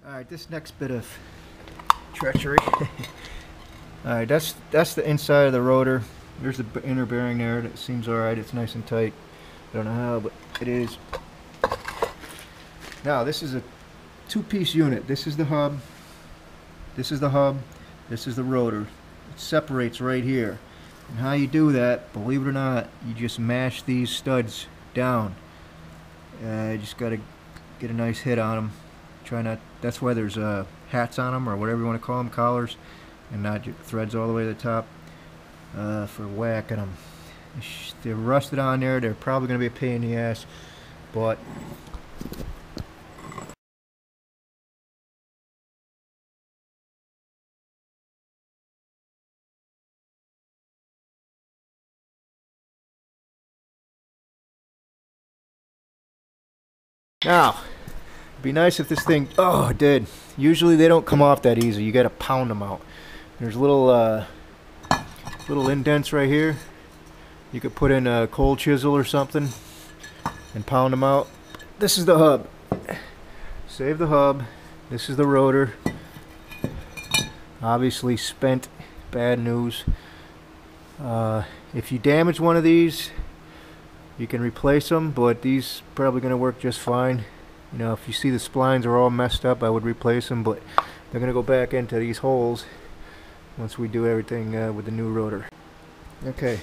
Alright, this next bit of treachery. Alright, that's the inside of the rotor. There's the inner bearing there. That seems alright. It's nice and tight. I don't know how, but it is. Now, this is a two-piece unit. This is the hub. This is the hub. This is the rotor. It separates right here. And how you do that, believe it or not, you just mash these studs down. You just got to get a nice hit on them. Try not. That's why there's hats on them, or whatever you want to call them, collars, and not threads all the way to the top for whacking them. They're rusted on there. They're probably going to be a pain in the ass, but now, it'd be nice if this thing, oh, it did. Usually they don't come off that easy. You got to pound them out. There's little indents right here. You could put in a cold chisel or something and pound them out. This is the hub. Save the hub. This is the rotor. Obviously spent, bad news. If you damage one of these, you can replace them, but these probably going to work just fine. You know, if you see the splines are all messed up, I would replace them, but they're going to go back into these holes once we do everything with the new rotor. Okay,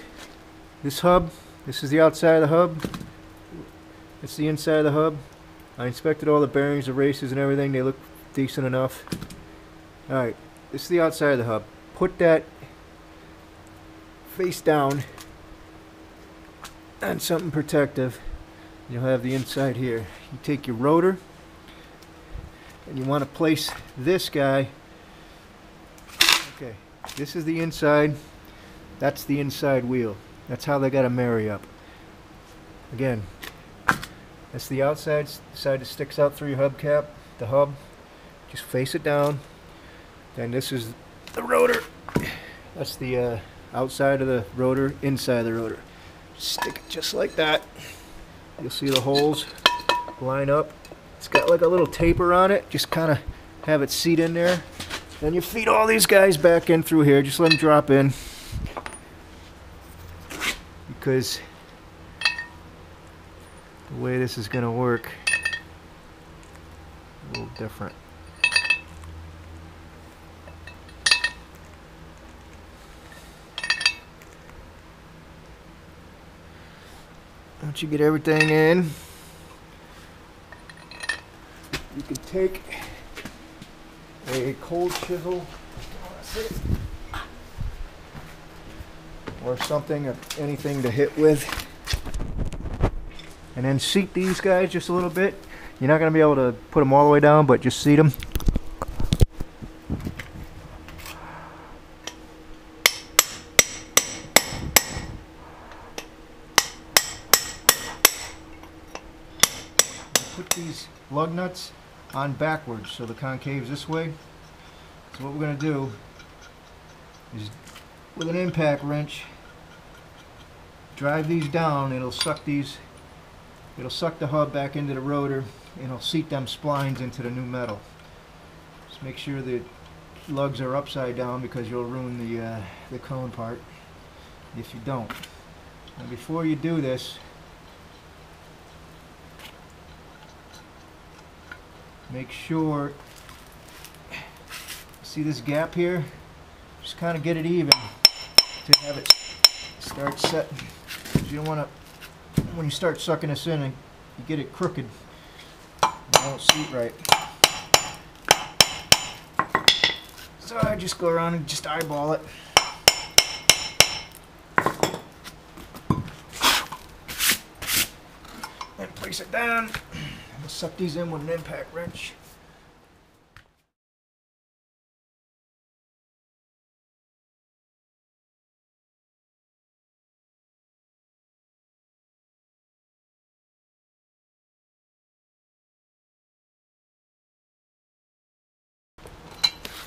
this hub, this is the outside of the hub. It's the inside of the hub. I inspected all the bearings, the races, and everything. They look decent enough. Alright, this is the outside of the hub. Put that face down on something protective. You'll have the inside here. You take your rotor and you want to place this guy. Okay, this is the inside. That's the inside wheel. That's how they got to marry up. Again, that's the outside side that sticks out through your hubcap. The hub, just face it down. Then this is the rotor. That's the outside of the rotor, inside of the rotor. Stick it just like that. You'll see the holes line up. It's got like a little taper on it. Just kind of have it seat in there. Then you feed all these guys back in through here. Just let them drop in. Because the way this is going to work, a little different. Once you get everything in, you can take a cold chisel or something, anything to hit with, and then seat these guys just a little bit. You're not going to be able to put them all the way down, but just seat them. Put these lug nuts on backwards so the concave's this way. So what we're going to do is, with an impact wrench, drive these down. It'll suck the hub back into the rotor, and it'll seat them splines into the new metal. Just make sure the lugs are upside down, because you'll ruin the cone part if you don't. Now, before you do this, make sure, see this gap here? Just kind of get it even to have it start setting. You don't want to, when you start sucking this in and you get it crooked, it won't seat right. So I just go around and just eyeball it. And place it down. We'll suck these in with an impact wrench.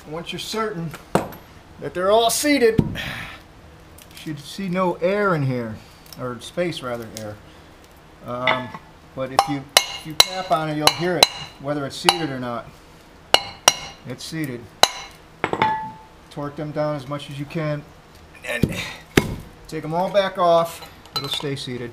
Once you're certain that they're all seated, you should see no air in here, or space rather, air. But if you tap on it, you'll hear it, whether it's seated or not. It's seated. Torque them down as much as you can, and take them all back off. It'll stay seated.